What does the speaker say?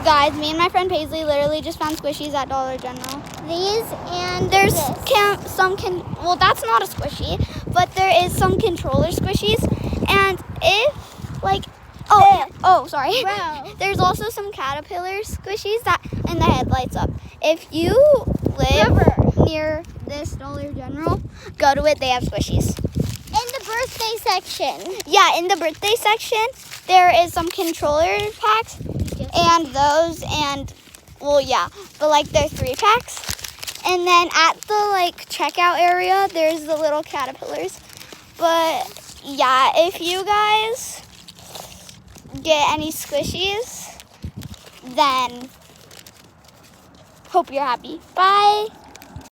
Guys, me and my friend Paisley literally just found squishies at Dollar General. These and There's this. well, that's not a squishy, but there is some controller squishies. And if, like, sorry. Bro. There's also some caterpillar squishies and the head lights up. If you live near this Dollar General, go to it. They have squishies. In the birthday section. Yeah, in the birthday section, there is some controller packs and those and, well, yeah, but like they're 3-packs. And then at the like checkout area, there's the little caterpillars. But yeah, if you guys get any squishies, then hope you're happy. Bye.